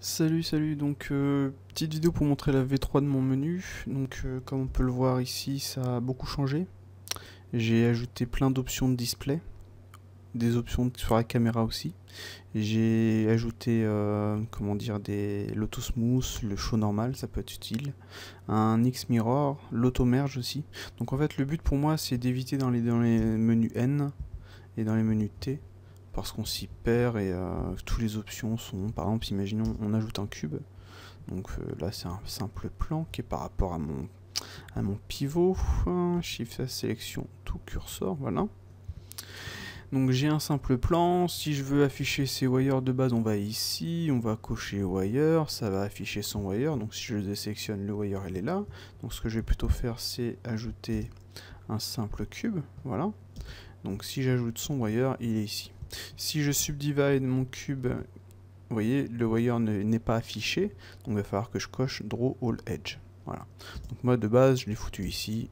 Salut, donc petite vidéo pour montrer la V3 de mon menu. Donc comme on peut le voir ici, ça a beaucoup changé. J'ai ajouté plein d'options de display, des options sur la caméra aussi. J'ai ajouté comment dire, l'auto smooth, le show normal, ça peut être utile, un X mirror, l'auto merge aussi. Donc en fait le but pour moi c'est d'éviter dans les menus N et dans les menus T, parce qu'on s'y perd et toutes les options sont, par exemple, imaginons on ajoute un cube, donc là c'est un simple plan qui est par rapport à mon pivot, Shift S, sélection, tout cursor, voilà. Donc j'ai un simple plan, si je veux afficher ces wires de base, on va ici, on va cocher wire, ça va afficher son wire, donc si je le désélectionne, le wire elle est là. Donc ce que je vais plutôt faire c'est ajouter un simple cube, voilà. Donc si j'ajoute son wire, il est ici. Si je subdivide mon cube, vous voyez, le wire n'est pas affiché, donc il va falloir que je coche Draw All Edge. Voilà. Donc moi de base, je l'ai foutu ici,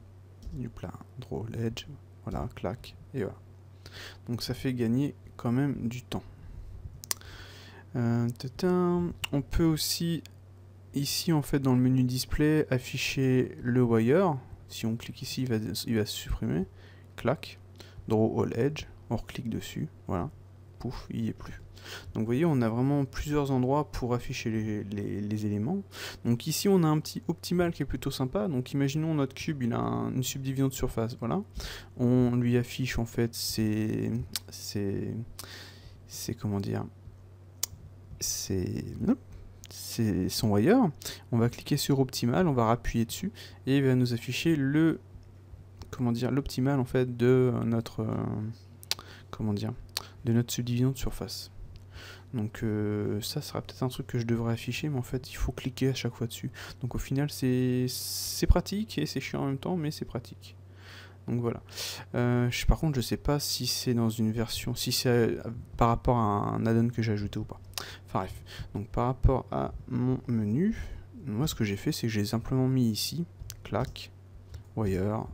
du plat, Draw All Edge, voilà, clac, et voilà. Donc ça fait gagner quand même du temps. On peut aussi, ici en fait dans le menu display, afficher le wire. Si on clique ici, il va se supprimer, clac, Draw All Edge, on reclique dessus, voilà, pouf, il n'y est plus. Donc vous voyez, on a vraiment plusieurs endroits pour afficher les éléments. Donc ici on a un petit optimal qui est plutôt sympa. Donc imaginons notre cube, il a une subdivision de surface, voilà. On lui affiche en fait c'est comment dire, c'est son wire. On va cliquer sur optimal, on va appuyer dessus et il va nous afficher le, comment dire, l'optimal en fait de notre comment dire, de notre subdivision de surface. Donc ça sera peut-être un truc que je devrais afficher, mais en fait il faut cliquer à chaque fois dessus. Donc au final c'est pratique et c'est chiant en même temps, mais c'est pratique. Donc voilà. Par contre je sais pas si c'est dans une version, si c'est par rapport à un add-on que j'ai ajouté ou pas. Enfin bref. Donc par rapport à mon menu, moi ce que j'ai fait c'est que j'ai simplement mis ici, clac, wire,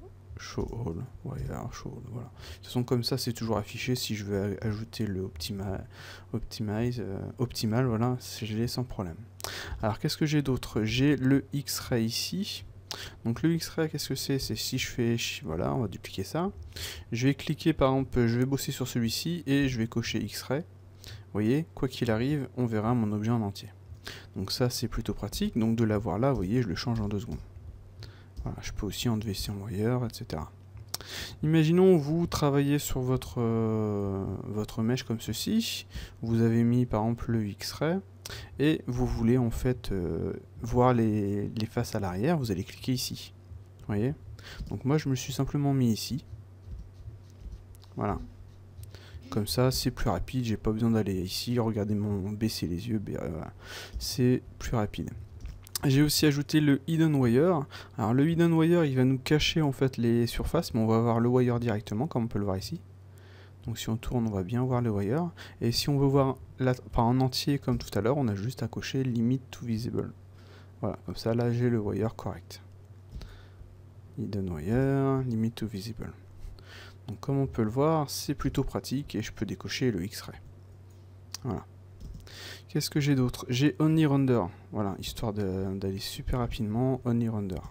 show all, wire, show all, voilà. De toute façon comme ça c'est toujours affiché. Si je veux ajouter le optimal, voilà, je l'ai sans problème. Alors qu'est-ce que j'ai d'autre? J'ai le X-ray ici. Donc le X-ray, qu'est-ce que c'est? C'est si je fais, voilà, on va dupliquer ça. Je vais cliquer par exemple, je vais bosser sur celui-ci et je vais cocher X-ray. Vous voyez, quoi qu'il arrive, on verra mon objet en entier. Donc ça c'est plutôt pratique. Donc de l'avoir là, vous voyez, je le change en 2 secondes. Voilà, je peux aussi enlever son wire, etc. Imaginons vous travaillez sur votre mèche comme ceci. Vous avez mis par exemple le X-ray et vous voulez en fait voir les faces à l'arrière. Vous allez cliquer ici. Vous voyez? Donc moi je me suis simplement mis ici. Voilà. Comme ça c'est plus rapide. J'ai pas besoin d'aller ici, regarder baisser les yeux. Voilà. C'est plus rapide. J'ai aussi ajouté le hidden wire. Alors le hidden wire il va nous cacher en fait les surfaces, mais on va voir le wire directement comme on peut le voir ici. Donc si on tourne on va bien voir le wire. Et si on veut voir en entier comme tout à l'heure, on a juste à cocher limit to visible. Voilà, comme ça là j'ai le wire correct. Hidden wire, limit to visible. Donc comme on peut le voir, c'est plutôt pratique et je peux décocher le X-ray. Voilà. Qu'est-ce que j'ai d'autre? J'ai Only Render, voilà, histoire d'aller super rapidement, Only Render.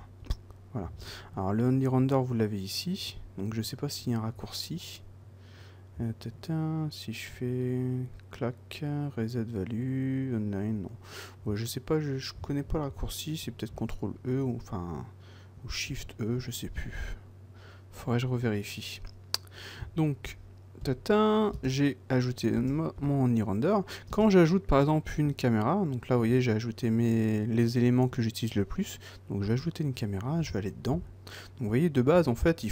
Voilà. Alors le Only Render, vous l'avez ici, donc je sais pas s'il y a un raccourci. Si je fais clac, reset value, online, non. Ouais, je sais pas, je connais pas le raccourci, c'est peut-être CTRL E ou enfin ou Shift E, je sais plus. Faudrait que je revérifie. Donc j'ai ajouté mon Only Render. Quand j'ajoute par exemple une caméra, donc là vous voyez j'ai ajouté les éléments que j'utilise le plus, donc je vais ajouter une caméra, je vais aller dedans. Donc vous voyez de base en fait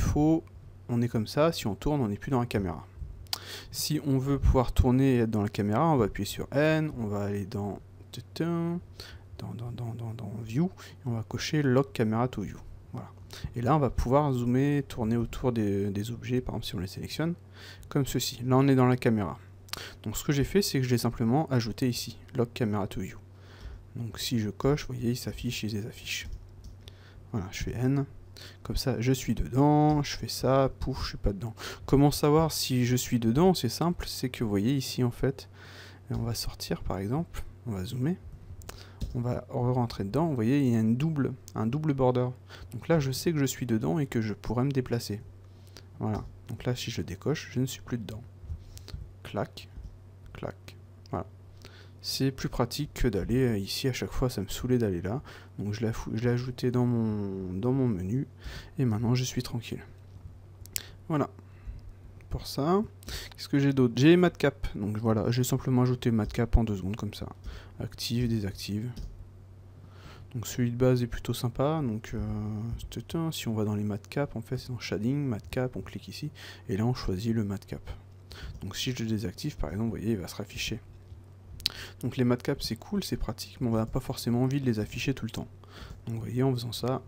on est comme ça, si on tourne on n'est plus dans la caméra. Si on veut pouvoir tourner et être dans la caméra, on va appuyer sur N, on va aller dans View, et on va cocher Lock Camera to View. Voilà. Et là on va pouvoir zoomer, tourner autour des objets, par exemple si on les sélectionne, comme ceci. Là on est dans la caméra. Donc ce que j'ai fait c'est que je l'ai simplement ajouté ici, Lock Camera to View. Donc si je coche, vous voyez il s'affiche, il les affiche. Voilà, je fais N, comme ça je suis dedans, je fais ça, pouf, je suis pas dedans. Comment savoir si je suis dedans? C'est simple, c'est que vous voyez ici en fait, on va sortir par exemple, on va zoomer. on va rentrer dedans, vous voyez, il y a un double border. Donc là, je sais que je suis dedans et que je pourrais me déplacer. Voilà. Donc là, si je décoche, je ne suis plus dedans. Clac, clac. Voilà. C'est plus pratique que d'aller ici à chaque fois, ça me saoulait d'aller là. Donc je l'ai ajouté dans mon menu et maintenant je suis tranquille. Voilà. Pour ça, qu'est-ce que j'ai d'autre? J'ai Matcap. Donc voilà, j'ai simplement ajouté Matcap en 2 secondes comme ça. Active, désactive. Donc celui de base est plutôt sympa. Donc si on va dans les Matcap, en fait c'est dans Shading, Matcap, on clique ici et là on choisit le Matcap. Donc si je le désactive par exemple, vous voyez, il va se rafficher. Donc les matcaps c'est cool, c'est pratique, mais on n'a pas forcément envie de les afficher tout le temps. Donc vous voyez, en faisant ça,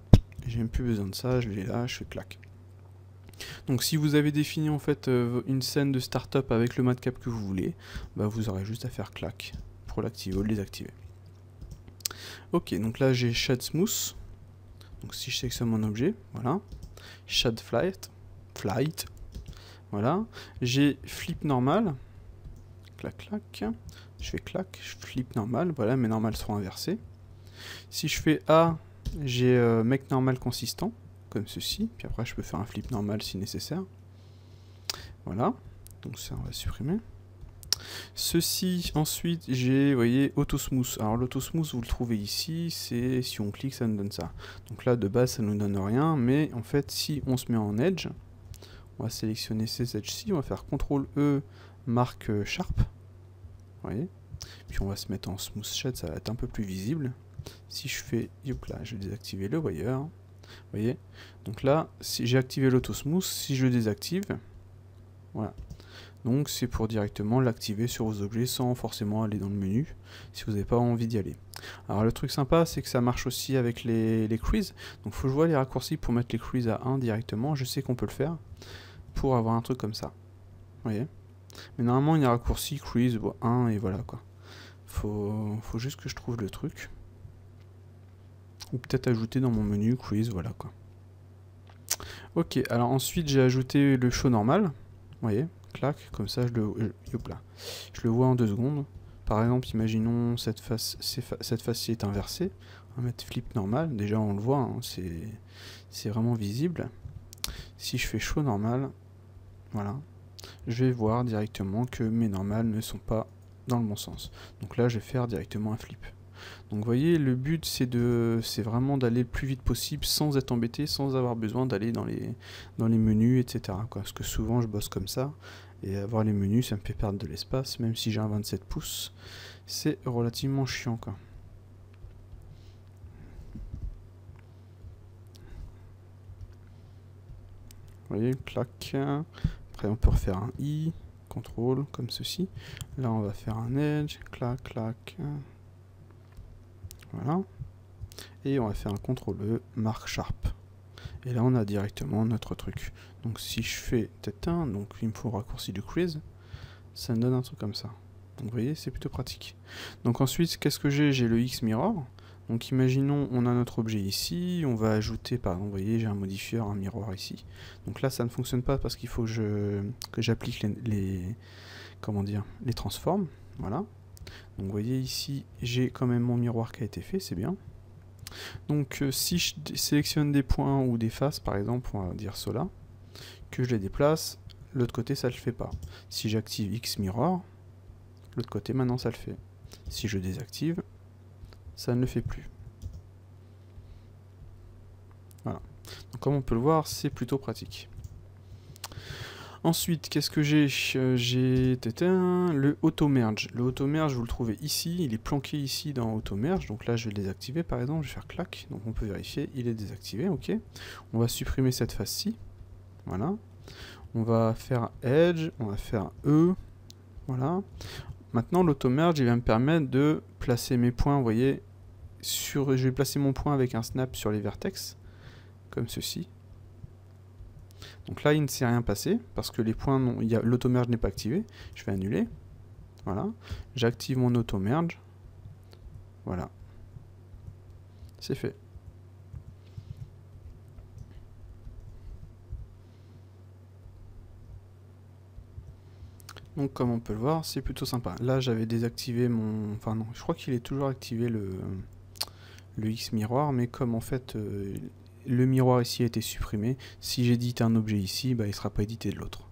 j'ai même plus besoin de ça, je l'ai là, je fais clac. Donc si vous avez défini en fait une scène de startup avec le matcap que vous voulez, bah, vous aurez juste à faire clac pour l'activer ou le désactiver. Ok, donc là j'ai Shade Smooth. Donc si je sélectionne mon objet, voilà. Shade Flight. Voilà. J'ai Flip normal. Clac, clac. Je fais clac, je flip normal, voilà, mes normales seront inversées. Si je fais A, j'ai make normal consistant, comme ceci, puis après je peux faire un flip normal si nécessaire. Voilà, donc ça on va supprimer. Ceci, ensuite, j'ai, vous voyez, auto smooth. Alors l'auto smooth, vous le trouvez ici, c'est si on clique, ça nous donne ça. Donc là, de base, ça nous donne rien, mais en fait, si on se met en edge, on va sélectionner ces edges-ci, on va faire CTRL E, marque sharp. Vous voyez, puis on va se mettre en smooth shade, ça va être un peu plus visible. Si je fais, hop là, je vais désactiver le wire. Vous voyez, donc là, si j'ai activé l'auto smooth, si je le désactive, voilà. Donc c'est pour directement l'activer sur vos objets sans forcément aller dans le menu, si vous n'avez pas envie d'y aller. Alors le truc sympa, c'est que ça marche aussi avec les crease. Donc faut que je vois les raccourcis pour mettre les crease à 1 directement. Je sais qu'on peut le faire pour avoir un truc comme ça. Vous voyez, mais normalement il y a un raccourci crease 1 et voilà quoi. Faut juste que je trouve le truc. Ou peut-être ajouter dans mon menu crease, voilà quoi. Ok, alors ensuite j'ai ajouté le show normal. Vous voyez, clac, comme ça je le vois en 2 secondes. Par exemple, imaginons cette face-ci est inversée. On va mettre flip normal, déjà on le voit, hein, c'est vraiment visible. Si je fais show normal, voilà, je vais voir directement que mes normales ne sont pas dans le bon sens. Donc là, je vais faire directement un flip. Donc vous voyez, le but c'est vraiment d'aller le plus vite possible sans être embêté, sans avoir besoin d'aller dans les menus, etc. quoi. Parce que souvent je bosse comme ça, et avoir les menus ça me fait perdre de l'espace, même si j'ai un 27 pouces, c'est relativement chiant quoi. Vous voyez, clac. Après on peut refaire un I, CTRL, comme ceci. Là on va faire un edge, clac, clac. Voilà. Et on va faire un CTRL E, marque sharp. Et là on a directement notre truc. Donc si je fais peut-être un, donc il me faut un raccourci du crease, ça me donne un truc comme ça. Donc vous voyez, c'est plutôt pratique. Donc ensuite, qu'est-ce que j'ai? J'ai le X mirror. Donc imaginons, on a notre objet ici, on va ajouter, par exemple, vous voyez, j'ai un modifieur, un miroir ici. Donc là, ça ne fonctionne pas parce qu'il faut que j'applique les transforms. Voilà. Donc vous voyez ici, j'ai quand même mon miroir qui a été fait, c'est bien. Donc si je sélectionne des points ou des faces, par exemple, on va dire cela, que je les déplace, l'autre côté ça le fait pas. Si j'active X mirror, l'autre côté maintenant ça le fait. Si je désactive, ça ne le fait plus. Voilà. Donc comme on peut le voir, c'est plutôt pratique. Ensuite, qu'est-ce que j'ai? J'ai le auto-merge. Le auto-merge, vous le trouvez ici, il est planqué ici dans auto-merge. Donc là, je vais le désactiver par exemple, je vais faire clac. Donc on peut vérifier, il est désactivé, ok. On va supprimer cette face-ci. Voilà. On va faire Edge, on va faire E. Voilà. Maintenant, l'auto-merge, il va me permettre de placer mes points, vous voyez, je vais placer mon point avec un snap sur les vertex, comme ceci. Donc là, il ne s'est rien passé, parce que les points, l'auto-merge n'est pas activé. Je vais annuler. Voilà. J'active mon auto-merge. Voilà. C'est fait. Donc comme on peut le voir, c'est plutôt sympa. Là, j'avais désactivé mon... Enfin non, je crois qu'il est toujours activé le X miroir, mais comme en fait le miroir ici a été supprimé, si j'édite un objet ici, bah, il ne sera pas édité de l'autre.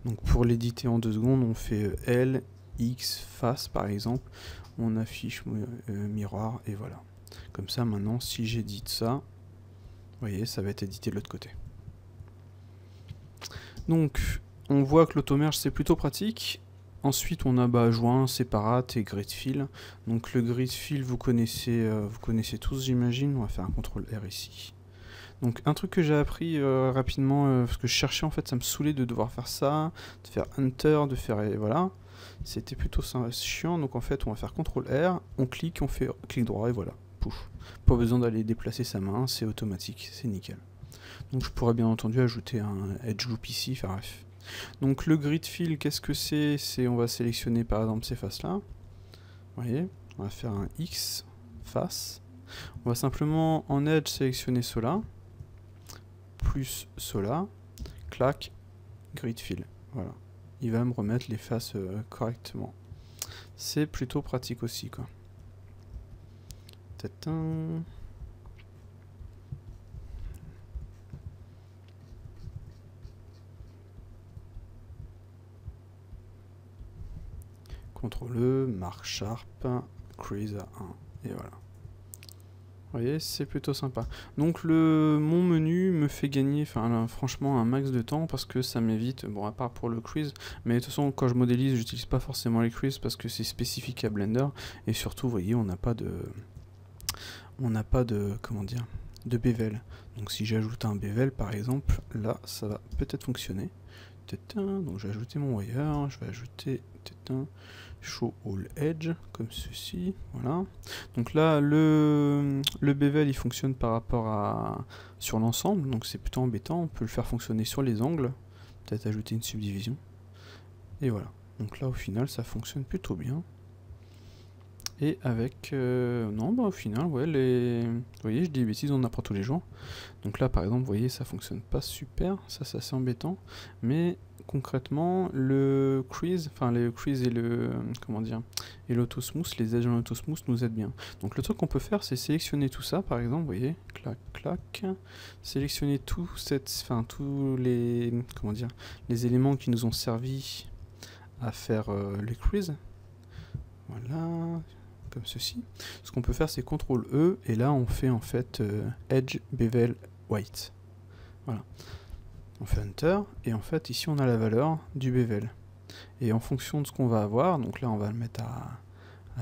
Donc pour l'éditer en 2 secondes, on fait L, X, face par exemple, on affiche miroir et voilà. Comme ça maintenant si j'édite ça, vous voyez, ça va être édité de l'autre côté. Donc on voit que l'automerge c'est plutôt pratique. Ensuite on a joint, séparate et grid fill. Donc le grid fill vous connaissez tous j'imagine, on va faire un CTRL R ici. Donc un truc que j'ai appris rapidement, parce que je cherchais en fait, ça me saoulait de devoir faire ça, de faire Enter, de faire... voilà. C'était plutôt chiant, donc en fait on va faire CTRL R, on clique, on fait clic droit et voilà. Pouf. Pas besoin d'aller déplacer sa main, c'est automatique, c'est nickel. Donc je pourrais bien entendu ajouter un edge loop ici, enfin bref. Donc le grid fill, qu'est-ce que c'est? On va sélectionner par exemple ces faces là. Vous voyez, on va faire un X face. On va simplement en edge sélectionner cela, plus cela, clac, grid fill. Voilà. Il va me remettre les faces correctement. C'est plutôt pratique aussi, quoi. Tatin. CTRL E, marque Sharp, Crease à 1, et voilà. Vous voyez, c'est plutôt sympa. Donc mon menu me fait gagner, franchement, un max de temps parce que ça m'évite, bon, à part pour le crease, mais de toute façon, quand je modélise, j'utilise pas forcément les creases parce que c'est spécifique à Blender, et surtout, vous voyez, on n'a pas de, comment dire, de bevel. Donc si j'ajoute un bevel, par exemple, là, ça va peut-être fonctionner. Donc je vais ajouter mon wire, je vais ajouter show all edge comme ceci, voilà. Donc là le bevel il fonctionne par rapport à sur l'ensemble, donc c'est plutôt embêtant. On peut le faire fonctionner sur les angles, peut-être ajouter une subdivision, et voilà. Donc là au final ça fonctionne plutôt bien. Et avec non au final ouais, vous voyez, je dis des bêtises, on apprend tous les jours. Donc là par exemple vous voyez ça fonctionne pas super, ça c'est assez embêtant, mais concrètement le crease, et le comment dire, et l'auto smooth, les edges en auto smooth nous aident bien. Donc le truc qu'on peut faire c'est sélectionner tout ça par exemple, vous voyez, clac clac, sélectionner tous les, comment dire, les éléments qui nous ont servi à faire les creases, voilà, comme ceci. Ce qu'on peut faire c'est CTRL E et là on fait en fait Edge Bevel White. Voilà. On fait Enter et en fait ici on a la valeur du bevel. Et en fonction de ce qu'on va avoir, donc là on va le mettre à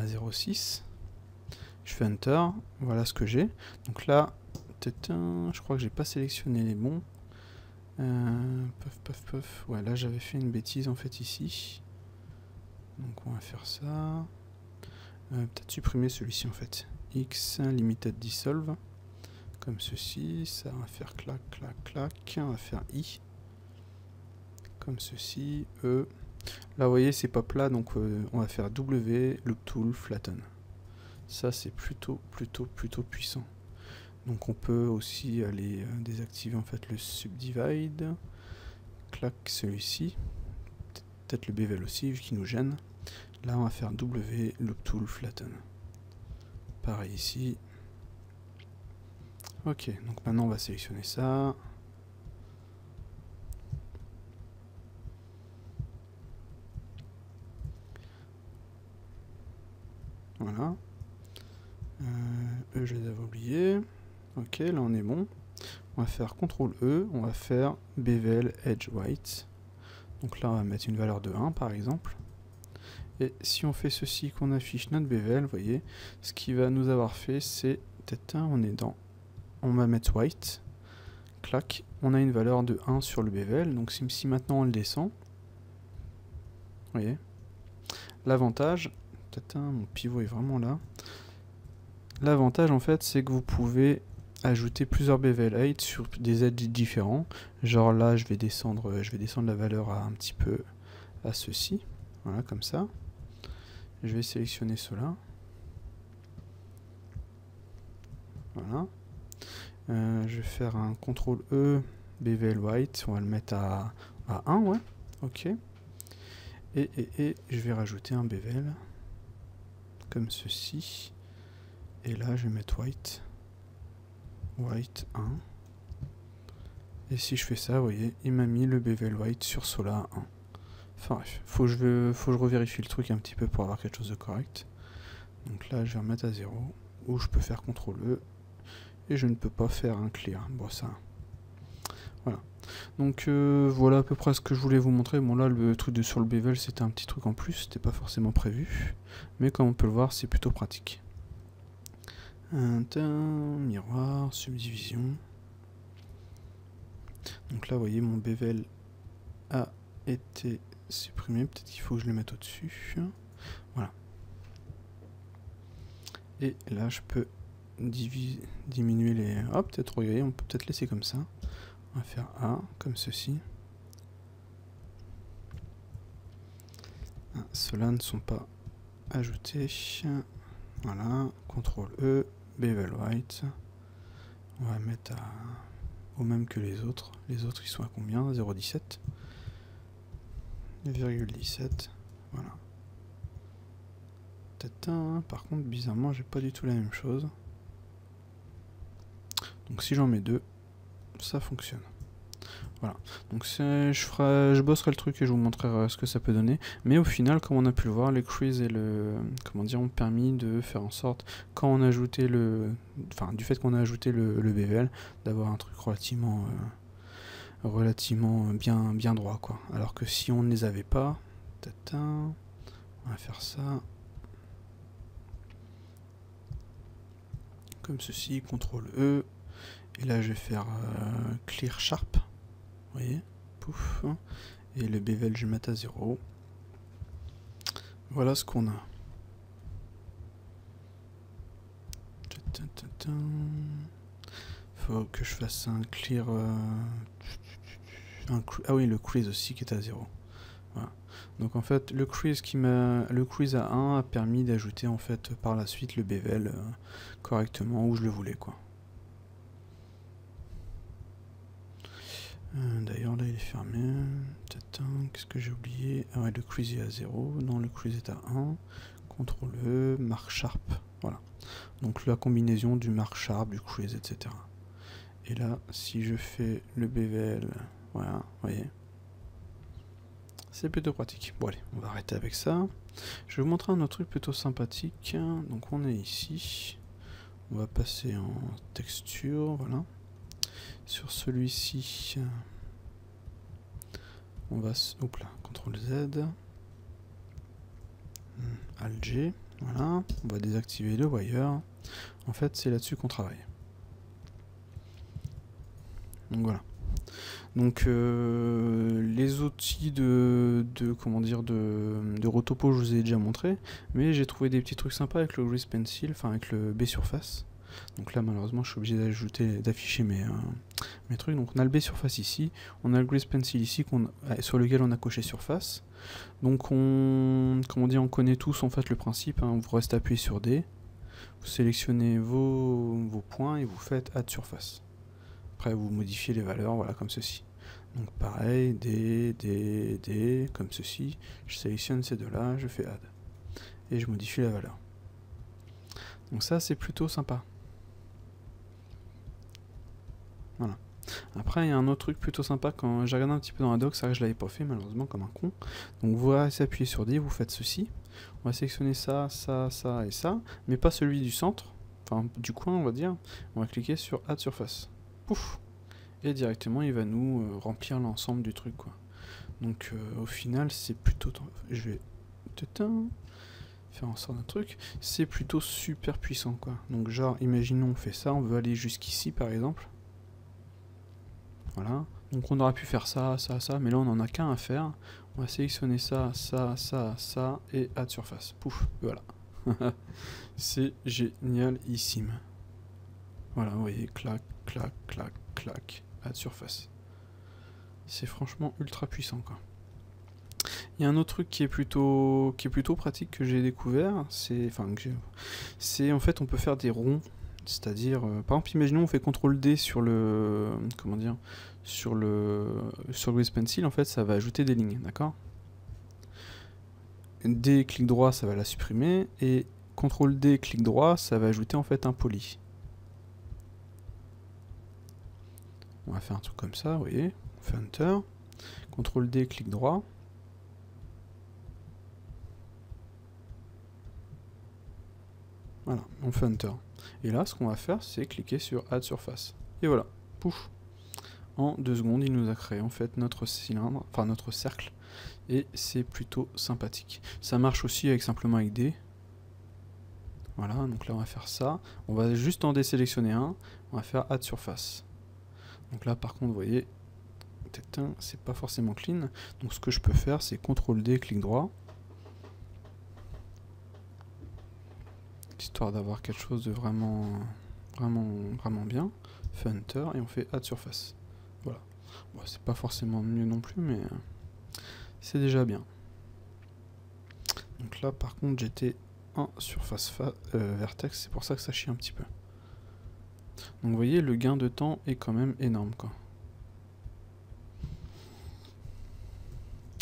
0,6. Je fais Enter, voilà ce que j'ai. Donc là, je crois que j'ai pas sélectionné les bons. Ouais, là j'avais fait une bêtise en fait ici. Donc on va faire ça. Peut-être supprimer celui-ci en fait. X limited dissolve. Comme ceci, ça va faire clac, clac, clac. On va faire I. Comme ceci, E. Là vous voyez c'est pas plat, donc on va faire W, loop tool, flatten. Ça c'est plutôt puissant. Donc on peut aussi aller désactiver en fait le subdivide. Clac celui-ci. Peut-être le bevel aussi vu qu'il nous gêne. Là on va faire W, loop tool, flatten. Pareil ici. Ok, donc maintenant on va sélectionner ça. Voilà. Eux je les avais oubliés. Ok, là on est bon. On va faire CTRL E, on va faire Bevel Edge White. Donc là on va mettre une valeur de 1 par exemple. Et si on fait ceci, qu'on affiche notre bevel, vous voyez, ce qui va nous avoir fait c'est, peut-être on est dans, on va mettre white, clac, on a une valeur de 1 sur le bevel, donc si maintenant on le descend, vous voyez, l'avantage, peut-être mon pivot est vraiment là, l'avantage en fait c'est que vous pouvez ajouter plusieurs bevel height sur des edges différents, genre là je vais descendre la valeur à un petit peu à ceci, voilà comme ça. Je vais sélectionner cela. Voilà. Je vais faire un CTRL E, Bevel White, on va le mettre à 1, ouais. Ok. Et je vais rajouter un bevel, comme ceci. Et là, je vais mettre white. White 1. Et si je fais ça, vous voyez, il m'a mis le bevel white sur Sola 1. Enfin bref, faut que je revérifie le truc un petit peu pour avoir quelque chose de correct. Donc là, je vais remettre à 0. Ou je peux faire CTRL E. Et je ne peux pas faire un clear. Bon, ça... Voilà. Donc voilà à peu près ce que je voulais vous montrer. Bon là, le truc de sur le bevel, c'était un petit truc en plus. C'était pas forcément prévu. Mais comme on peut le voir, c'est plutôt pratique. Miroir, subdivision. Donc là, vous voyez, mon bevel a été supprimé. Peut-être qu'il faut que je le mette au-dessus. Voilà. Et là, je peux diminuer les... Ah, peut-être, regardez, on peut peut-être laisser comme ça. On va faire A, comme ceci. Ah, ceux-là ne sont pas ajoutés. Voilà, CTRL E, bevel white. On va mettre au même que les autres. Les autres, ils sont à combien? 0,17. 0,17. Voilà. Par contre, bizarrement, j'ai pas du tout la même chose. Donc si j'en mets deux, ça fonctionne. Voilà. Donc je bosserai le truc et je vous montrerai ce que ça peut donner. Mais au final, comme on a pu le voir, les crease et le... Comment dire, ont permis de faire en sorte, quand on a ajouté le... Enfin, du fait qu'on a ajouté le bevel, d'avoir un truc relativement bien droit, quoi. Alors que si on ne les avait pas... On va faire ça... Comme ceci, CTRL E. Et là, je vais faire Clear Sharp. Vous voyez, pouf. Et le bevel, je vais mettre à 0. Voilà ce qu'on a. Faut que je fasse un clear. Ah oui, le crease aussi qui est à 0. Voilà. Donc en fait, le crease à 1 a permis d'ajouter en fait par la suite le bevel correctement où je le voulais, quoi. D'ailleurs là il est fermé. Qu'est-ce que j'ai oublié? Ah ouais, le crease est à 0. Non, le crease est à 1. CTRL E, mark sharp. Voilà. Donc la combinaison du mark sharp, du crease, etc. Et là, si je fais le bevel, voilà, vous voyez. C'est plutôt pratique. Bon allez, on va arrêter avec ça. Je vais vous montrer un autre truc plutôt sympathique. Donc on est ici. On va passer en texture, voilà. Sur celui-ci, on va... Hop là, CTRL Z. Alt G, voilà. On va désactiver le wire. En fait, c'est là-dessus qu'on travaille. Donc voilà. Donc les outils de rotopo, je vous ai déjà montré, mais j'ai trouvé des petits trucs sympas avec le Grease Pencil, enfin avec le B surface. Donc là malheureusement je suis obligé d'afficher mes trucs. Donc on a le B surface ici, on a le Grease Pencil ici sur lequel on a coché surface. Donc on connaît tous en fait le principe, hein. Vous restez appuyé sur D, vous sélectionnez vos points et vous faites Add Surface. Après vous modifiez les valeurs, voilà, comme ceci. Donc pareil, D, comme ceci. Je sélectionne ces deux-là, je fais Add. Et je modifie la valeur. Donc ça, c'est plutôt sympa. Voilà. Après, il y a un autre truc plutôt sympa, quand j'ai regardé un petit peu dans la doc, ça je l'avais pas fait malheureusement comme un con. Donc vous restez appuyé sur D, vous faites ceci. On va sélectionner ça, ça, ça et ça, mais pas celui du centre, enfin du coin on va dire. On va cliquer sur Add Surface. Pouf! Et directement il va nous remplir l'ensemble du truc, quoi. Donc au final c'est plutôt... Je vais faire en sorte d'un truc. C'est plutôt super puissant, quoi. Donc genre imaginons on fait ça, on veut aller jusqu'ici par exemple. Voilà. Donc on aurait pu faire ça, ça, ça, mais là on en a qu'un à faire. On va sélectionner ça, ça, ça, ça et Add Surface. Pouf, voilà. C'est génialissime. Voilà, vous voyez, clac, clac, clac, clac, Add Surface. C'est franchement ultra puissant, quoi. Il y a un autre truc qui est plutôt pratique que j'ai découvert, c'est en fait on peut faire des ronds, c'est-à-dire par exemple imaginons on fait CTRL D sur le sur le Grease Pencil, en fait ça va ajouter des lignes, d'accord? D clic droit ça va la supprimer et CTRL D, clic droit, ça va ajouter en fait un poly. On va faire un truc comme ça, vous voyez. On fait Enter. CTRL D, clic droit. Voilà, on fait Enter. Et là, ce qu'on va faire, c'est cliquer sur Add Surface. Et voilà, pouf. En 2 secondes, il nous a créé en fait notre cylindre, enfin notre cercle. Et c'est plutôt sympathique. Ça marche aussi simplement avec D. Voilà, donc là on va faire ça. On va juste en désélectionner un. On va faire Add Surface. Donc là par contre, vous voyez, c'est pas forcément clean. Donc ce que je peux faire, c'est CTRL D, clic droit. Histoire d'avoir quelque chose de vraiment bien. Fait Enter et on fait Add Surface. Voilà. Bon, c'est pas forcément mieux non plus, mais c'est déjà bien. Donc là par contre, j'étais en surface vertex, c'est pour ça que ça chie un petit peu. Donc vous voyez, le gain de temps est quand même énorme, quoi.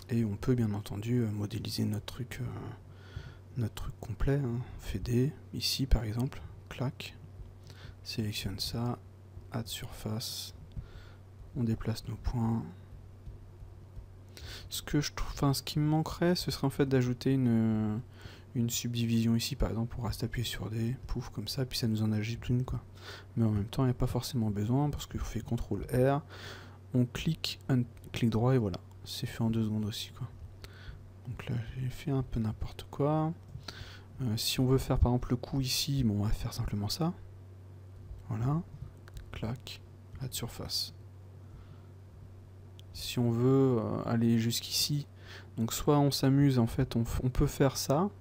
Et on peut bien entendu modéliser notre truc complet. Hein. Fait D, ici par exemple, clac, sélectionne ça, add surface, on déplace nos points. Ce qui me manquerait, ce serait en fait d'ajouter une subdivision ici par exemple, on reste appuyé sur D, pouf comme ça, puis ça nous en ajoute une, quoi. Mais en même temps, il n'y a pas forcément besoin parce qu'on fait CTRL R, on clique droit et voilà, c'est fait en 2 secondes aussi, quoi. Donc là j'ai fait un peu n'importe quoi. Si on veut faire par exemple le coup ici, bon, on va faire simplement ça. Voilà, clac, add surface. Si on veut aller jusqu'ici, donc soit on s'amuse, en fait on peut faire ça.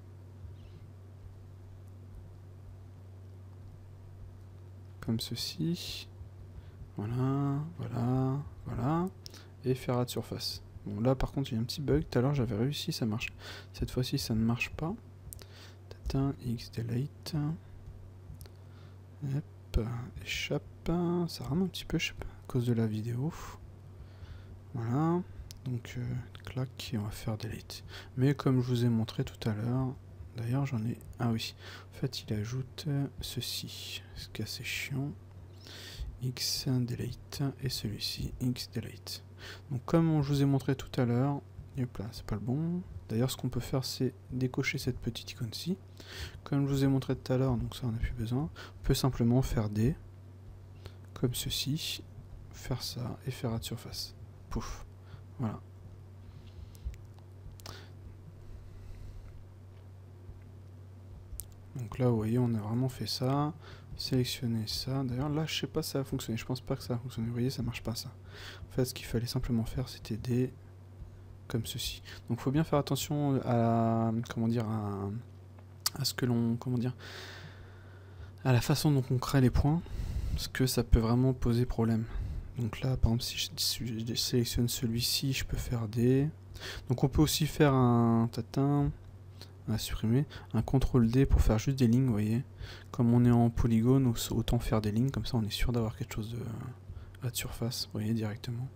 Comme ceci. Voilà, voilà, voilà. Et faire add surface. Bon là par contre il y a un petit bug, tout à l'heure j'avais réussi, ça marche. Cette fois-ci ça ne marche pas. X delete. Hop, échappe. Ça rame un petit peu, je sais pas, à cause de la vidéo. Voilà. Donc clac, et on va faire delete. Mais comme je vous ai montré tout à l'heure, d'ailleurs j'en ai. Ah oui. En fait il ajoute ceci. Ce qui est assez chiant. X delete et celui-ci X delete. Donc comme je vous ai montré tout à l'heure, hop là, c'est pas le bon. D'ailleurs ce qu'on peut faire c'est décocher cette petite icône-ci. Comme je vous ai montré tout à l'heure, donc ça on n'a plus besoin, on peut simplement faire D, comme ceci, faire ça et faire add surface. Pouf, voilà. Donc là vous voyez on a vraiment fait ça, sélectionner ça, d'ailleurs là je sais pas si ça va fonctionner, je pense pas que ça va fonctionner, vous voyez ça marche pas ça. En fait ce qu'il fallait simplement faire c'était D, comme ceci. Donc il faut bien faire attention à, comment dire, à ce que l'on, comment dire, à la façon dont on crée les points, parce que ça peut vraiment poser problème. Donc là, par exemple, si je sélectionne celui-ci, je peux faire D. Donc on peut aussi faire un à supprimer, un CTRL D pour faire juste des lignes, vous voyez. Comme on est en polygone, autant faire des lignes, comme ça on est sûr d'avoir quelque chose de surface, vous voyez, directement.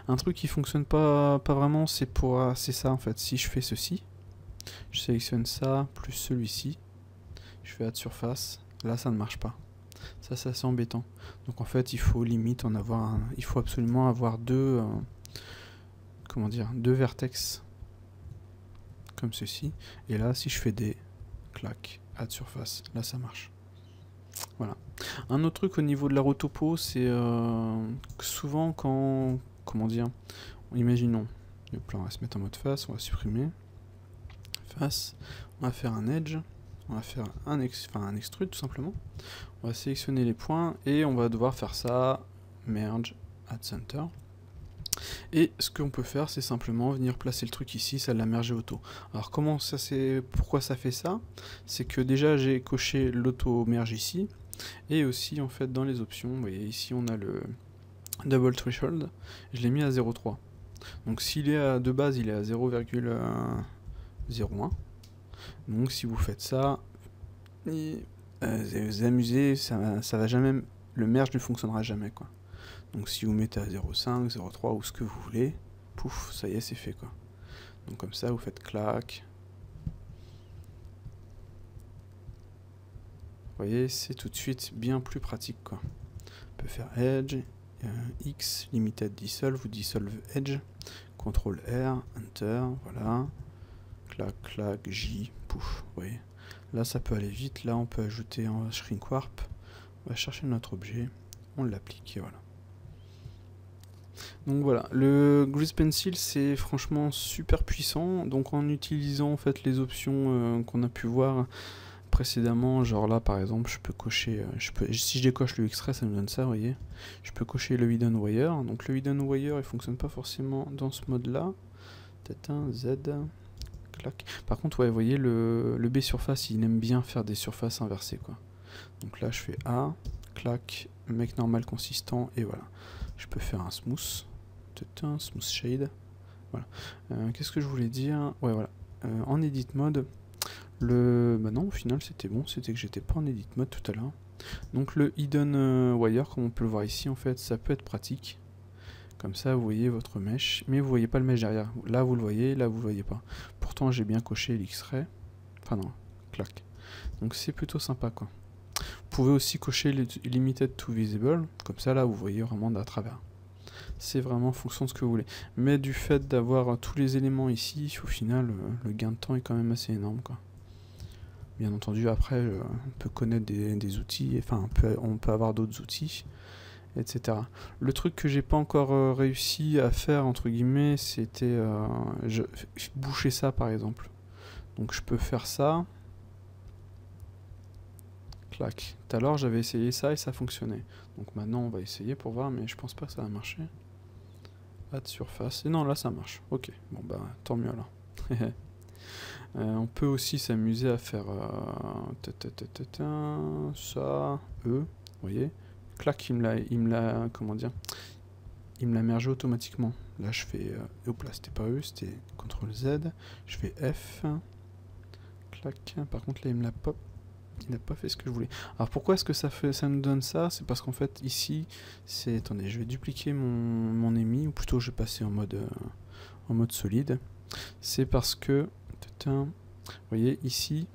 Un truc qui fonctionne pas vraiment, c'est ça en fait. Si je fais ceci, je sélectionne ça plus celui-ci, je fais add surface, là ça ne marche pas. Ça c'est assez embêtant. Donc en fait il faut limite en avoir il faut absolument avoir deux comment dire, deux vertex comme ceci. Et là si je fais des clac, add surface, là ça marche. Voilà. Un autre truc au niveau de la rotopo, c'est que souvent quand, comment dire, imaginons, le plan on va se mettre en mode face, on va supprimer face, on va faire un edge, on va faire un extrude tout simplement, on va sélectionner les points et on va devoir faire ça, merge, add center. Et ce qu'on peut faire, c'est simplement venir placer le truc ici, ça l'a mergé auto. Alors comment ça c'est, pourquoi ça fait ça? C'est que déjà j'ai coché l'auto merge ici, et aussi en fait dans les options, vous voyez ici on a le double threshold, je l'ai mis à 0,3. Donc s'il est de base il est à 0,01. Donc si vous faites ça, vous amusez, ça va jamais, le merge ne fonctionnera jamais quoi. Donc si vous mettez à 0,5, 0,3 ou ce que vous voulez, pouf, ça y est, c'est fait quoi. Donc comme ça, vous faites clac. voyez, c'est tout de suite bien plus pratique, quoi. On peut faire Edge, X, Limited Dissolve ou Dissolve Edge, CTRL R, Enter, voilà, clac, clac, J, pouf, vous voyez. Là, ça peut aller vite, là, on peut ajouter un Shrink Warp, on va chercher notre objet, on l'applique, et voilà. Donc voilà, le Grease Pencil c'est franchement super puissant, donc en utilisant en fait les options qu'on a pu voir précédemment, genre là par exemple je peux cocher, si je décoche le X-Ray ça me donne ça, vous voyez, je peux cocher le Hidden Wire, donc le Hidden Wire il fonctionne pas forcément dans ce mode là, peut-être un Z, clac, par contre ouais vous voyez le B surface il aime bien faire des surfaces inversées quoi, donc là je fais A, clac, make normal consistant et voilà, je peux faire un smooth, smooth shade, voilà. Qu'est-ce que je voulais dire? Ouais voilà, en edit mode, bah non au final c'était bon, c'était que j'étais pas en edit mode tout à l'heure. Donc le hidden wire, comme on peut le voir ici en fait, ça peut être pratique. Comme ça vous voyez votre mesh, mais vous voyez pas le mesh derrière. Là vous le voyez, là vous le voyez pas. Pourtant j'ai bien coché l'X-ray, enfin non, clac. Donc c'est plutôt sympa quoi. Vous pouvez aussi cocher les limited to visible, comme ça là vous voyez vraiment à travers. C'est vraiment en fonction de ce que vous voulez. Mais du fait d'avoir tous les éléments ici, au final, le gain de temps est quand même assez énorme, quoi. Bien entendu, après, on peut connaître des outils, enfin, on peut avoir d'autres outils, etc. Le truc que j'ai pas encore réussi à faire, entre guillemets, c'était boucher ça, par exemple. Donc, je peux faire ça. Clac. Tout à l'heure, j'avais essayé ça et ça fonctionnait. Donc, maintenant, on va essayer pour voir, mais je pense pas que ça va marcher. Add surface. Et non, là ça marche. Ok, bon bah tant mieux alors. On peut aussi s'amuser à faire ça, vous voyez. Clac, il me l'a, comment dire, il me l'a mergé automatiquement. Là je fais, hop là c'était pas E, c'était CTRL Z. Je fais F. Clac. Par contre là il me l'a pop. Il n'a pas fait ce que je voulais. Alors pourquoi est-ce que ça me donne ça? C'est parce qu'en fait ici, c'est... Attendez, je vais dupliquer mon EMI, ou plutôt je vais passer en mode solide. C'est parce que... Vous voyez ici,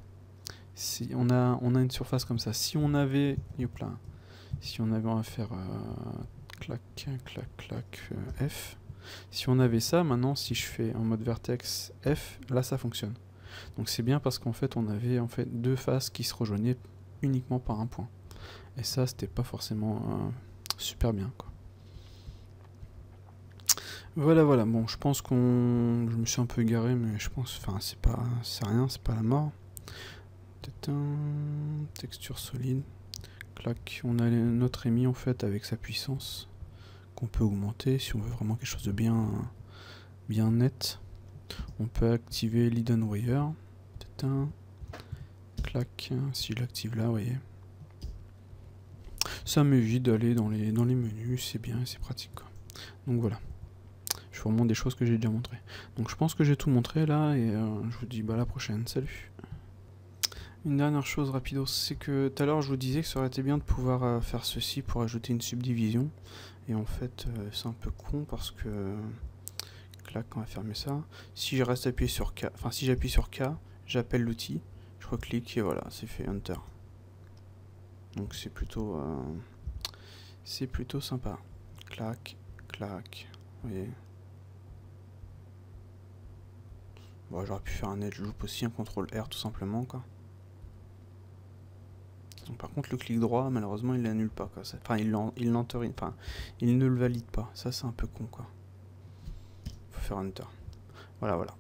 si on a une surface comme ça. Si on avait... Hop là. Si on avait, on va faire... clac, clac, clac, F. Si on avait ça, maintenant si je fais en mode vertex F, là ça fonctionne. Donc c'est bien parce qu'en fait on avait en fait deux faces qui se rejoignaient uniquement par un point. Et ça c'était pas forcément super bien quoi. Voilà voilà, bon je pense je me suis un peu égaré mais je pense, enfin c'est rien, c'est pas la mort. Texture solide. Clac, on a notre émis en fait avec sa puissance qu'on peut augmenter si on veut vraiment quelque chose de bien net. On peut activer l'Hidden Wire. Clac, si je l'active là, vous voyez. Ça m'évite d'aller dans les menus, c'est bien, c'est pratique quoi. Donc voilà. Je vous remontre des choses que j'ai déjà montrées. Donc je pense que j'ai tout montré là et je vous dis bah à la prochaine, salut. Une dernière chose rapido, c'est que tout à l'heure je vous disais que ça aurait été bien de pouvoir faire ceci pour ajouter une subdivision. Et en fait c'est un peu con parce que... Clac, on va fermer ça. Si je reste appuyé sur K, enfin si j'appuie sur K, j'appelle l'outil, je reclique et voilà, c'est fait, Enter. Donc c'est plutôt sympa. Clac, clac, vous voyez. Bon, j'aurais pu faire un edge loop aussi, un CTRL R tout simplement quoi. Donc, par contre le clic droit, malheureusement il l'annule pas quoi. Enfin il ne le valide pas. Ça c'est un peu con quoi. Faut faire Enter. Voilà voilà.